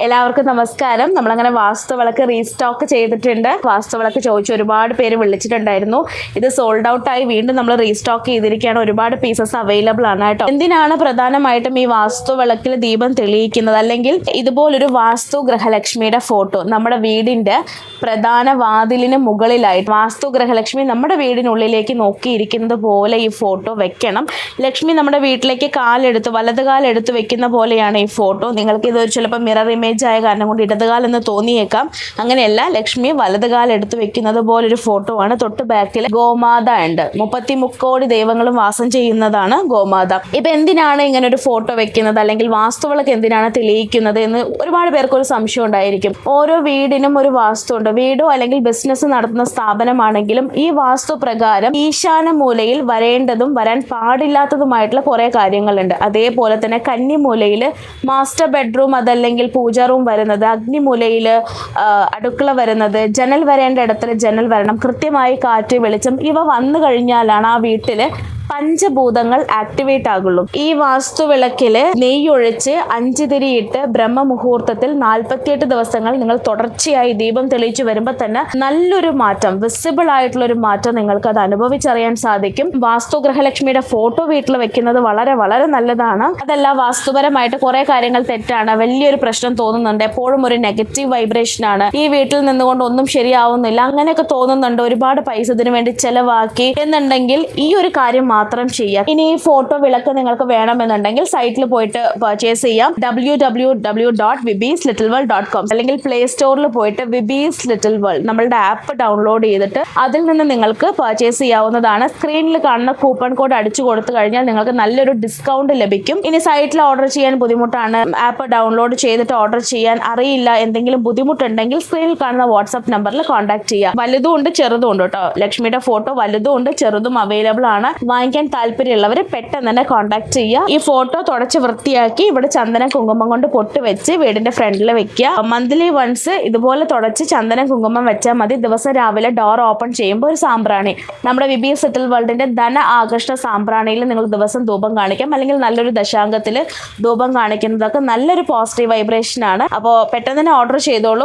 എല്ലാവർക്കും നമസ്കാരം. നമ്മളങ്ങനെ വാസ്തുവിളക്ക് റീസ്റ്റോക്ക് ചെയ്തിട്ടുണ്ട്. വാസ്തുവിളക്ക് ചോദിച്ച് ഒരുപാട് പേര് വിളിച്ചിട്ടുണ്ടായിരുന്നു. ഇത് സോൾഡ് ഔട്ട് ആയി വീണ്ടും നമ്മൾ റീസ്റ്റോക്ക് ചെയ്തിരിക്കുകയാണ്. ഒരുപാട് പീസസ് അവൈലബിൾ ആണ് കേട്ടോ. എന്തിനാണ് പ്രധാനമായിട്ടും ഈ വാസ്തുവിളക്കിൽ ദീപം തെളിയിക്കുന്നത്, അല്ലെങ്കിൽ ഇതുപോലൊരു വാസ്തു ഗൃഹലക്ഷ്മിയുടെ ഫോട്ടോ നമ്മുടെ വീടിന്റെ പ്രധാന വാതിലിന് മുകളിലായിട്ട് വാസ്തു ഗൃഹലക്ഷ്മി നമ്മുടെ വീടിനുള്ളിലേക്ക് നോക്കിയിരിക്കുന്നത് പോലെ ഈ ഫോട്ടോ വെക്കണം. ലക്ഷ്മി നമ്മുടെ വീട്ടിലേക്ക് വലത് കാലെടുത്ത് വെക്കുന്ന പോലെയാണ് ഈ ഫോട്ടോ. നിങ്ങൾക്ക് ഇത് ചിലപ്പോൾ മിറർ ഇമേജ് ആയ കാരണം കൊണ്ട് ഇടതുകാലെന്ന് തോന്നിയേക്കാം. അങ്ങനെയല്ല, ലക്ഷ്മി വലതുകാൽ എടുത്ത് വെക്കുന്നത് പോലൊരു ഫോട്ടോ ആണ്. തൊട്ട് ബാക്കിൽ ഗോമാത ഉണ്ട്. 33 കോടി ദൈവങ്ങളും വാസം ചെയ്യുന്നതാണ് ഗോമാത. ഇപ്പൊ എന്തിനാണ് ഇങ്ങനെ ഒരു ഫോട്ടോ വെക്കുന്നത്, അല്ലെങ്കിൽ വാസ്തുവിളക്ക് എന്തിനാണ് തെളിയിക്കുന്നത് എന്ന് ഒരുപാട് പേർക്ക് ഒരു സംശയം ഉണ്ടായിരിക്കും. ഓരോ വീടിനും ഒരു വാസ്തു ഉണ്ട്. വീടോ അല്ലെങ്കിൽ ബിസിനസ് നടത്തുന്ന സ്ഥാപനമാണെങ്കിലും ഈ വാസ്തു പ്രകാരം ഈശാന മൂലയിൽ വരേണ്ടതും വരാൻ പാടില്ലാത്തതുമായിട്ടുള്ള കുറെ കാര്യങ്ങളുണ്ട്. അതേപോലെ തന്നെ കന്നിമൂലയിൽ മാസ്റ്റർ ബെഡ്റൂം, അതല്ലെങ്കിൽ പൂജ റൂം വരുന്നത്, അഗ്നിമൂലയിൽ അടുക്കള വരുന്നത്, ജനൽ വരേണ്ട ഇടത്തിൽ ജനൽ വരണം, കൃത്യമായി കാറ്റ് വെളിച്ചം ഇവ വന്നു കഴിഞ്ഞാലാണ് ആ വീട്ടില് പഞ്ചഭൂതങ്ങൾ ആക്ടിവേറ്റ് ആകുള്ളൂ. ഈ വാസ്തുവിളക്കില് നെയ്യൊഴിച്ച് 5 തിരിയിട്ട് ബ്രഹ്മമുഹൂർത്തത്തിൽ 48 ദിവസങ്ങൾ നിങ്ങൾ തുടർച്ചയായി ദീപം തെളിയിച്ചു വരുമ്പോൾ തന്നെ നല്ലൊരു മാറ്റം, വിസിബിൾ ആയിട്ടുള്ള ഒരു മാറ്റം നിങ്ങൾക്ക് അത് അനുഭവിച്ചറിയാൻ സാധിക്കും. വാസ്തു ഗൃഹലക്ഷ്മിയുടെ ഫോട്ടോ വീട്ടിൽ വെക്കുന്നത് വളരെ വളരെ നല്ലതാണ്. അതല്ല, വാസ്തുപരമായിട്ട് കുറെ കാര്യങ്ങൾ തെറ്റാണ്, വലിയൊരു പ്രശ്നം തോന്നുന്നുണ്ട്, എപ്പോഴും ഒരു നെഗറ്റീവ് വൈബ്രേഷൻ ആണ്, ഈ വീട്ടിൽ നിന്നുകൊണ്ട് ഒന്നും ശരിയാവുന്നില്ല, അങ്ങനെയൊക്കെ തോന്നുന്നുണ്ട്, ഒരുപാട് പൈസ ഇതിനു വേണ്ടി ചെലവാക്കി എന്നുണ്ടെങ്കിൽ ഈ ഒരു കാര്യം മാത്രം ചെയ്യാം. ഇനി ഈ ഫോട്ടോ വിളക്ക് നിങ്ങൾക്ക് വേണമെന്നുണ്ടെങ്കിൽ സൈറ്റിൽ പോയിട്ട് പർച്ചേസ് ചെയ്യാം. www.vibislittleworld.com അല്ലെങ്കിൽ പ്ലേ സ്റ്റോറിൽ പോയിട്ട് വിബീസ് ലിറ്റിൽ വേൾഡ് നമ്മളുടെ ആപ്പ് ഡൗൺലോഡ് ചെയ്തിട്ട് അതിൽ നിന്ന് നിങ്ങൾക്ക് പർച്ചേസ് ചെയ്യാവുന്നതാണ്. സ്ക്രീനിൽ കാണുന്ന കൂപ്പൺ കോഡ് അടിച്ചു കൊടുത്തു കഴിഞ്ഞാൽ നിങ്ങൾക്ക് നല്ലൊരു ഡിസ്കൗണ്ട് ലഭിക്കും. ഇനി സൈറ്റിൽ ഓർഡർ ചെയ്യാൻ ബുദ്ധിമുട്ടാണ്, ആപ്പ് ഡൗൺലോഡ് ചെയ്തിട്ട് ഓർഡർ ചെയ്യാൻ അറിയില്ല, എന്തെങ്കിലും ബുദ്ധിമുട്ടുണ്ടെങ്കിൽ സ്ക്രീനിൽ കാണുന്ന വാട്സ്ആപ്പ് നമ്പറിൽ കോൺടാക്ട് ചെയ്യാം. വലുതും ഉണ്ട് ചെറുതും ഉണ്ട് കേട്ടോ. ലക്ഷ്മിയുടെ ഫോട്ടോ വലുതും ഉണ്ട് ചെറുതും അവൈലബിൾ ആണ്. വാങ്ങിക്കാൻ താല്പര്യമുള്ളവർ പെട്ടെന്ന് തന്നെ കോൺടാക്ട് ചെയ്യുക. ഈ ഫോട്ടോ തുടച്ച് വൃത്തിയാക്കി ഇവിടെ ചന്ദനം കുങ്കുമം കൊണ്ട് പൊട്ട് വെച്ച് വീടിന്റെ ഫ്രണ്ടിൽ വെക്കുക. മന്ത്ലി വൺസ് ഇതുപോലെ തുടച്ച് ചന്ദനം കുങ്കുമം വെച്ചാൽ മതി. ദിവസം രാവിലെ ഡോർ ഓപ്പൺ ചെയ്യുമ്പോൾ ഒരു സാമ്പ്രാണി, നമ്മുടെ വിബീസ് ലിറ്റിൽ വേൾഡിന്റെ ധന ആകർഷണ സാമ്പ്രാണിയിൽ നിങ്ങൾ ദിവസം ധൂപം കാണിക്കാം, അല്ലെങ്കിൽ നല്ലൊരു ദശാംഗത്തിൽ ധൂപം കാണിക്കുന്നതൊക്കെ നല്ലൊരു പോസിറ്റീവ് വൈബ്രേഷൻ ആണ്. അപ്പോൾ പെട്ടെന്ന് തന്നെ ഓർഡർ ചെയ്തോളൂ.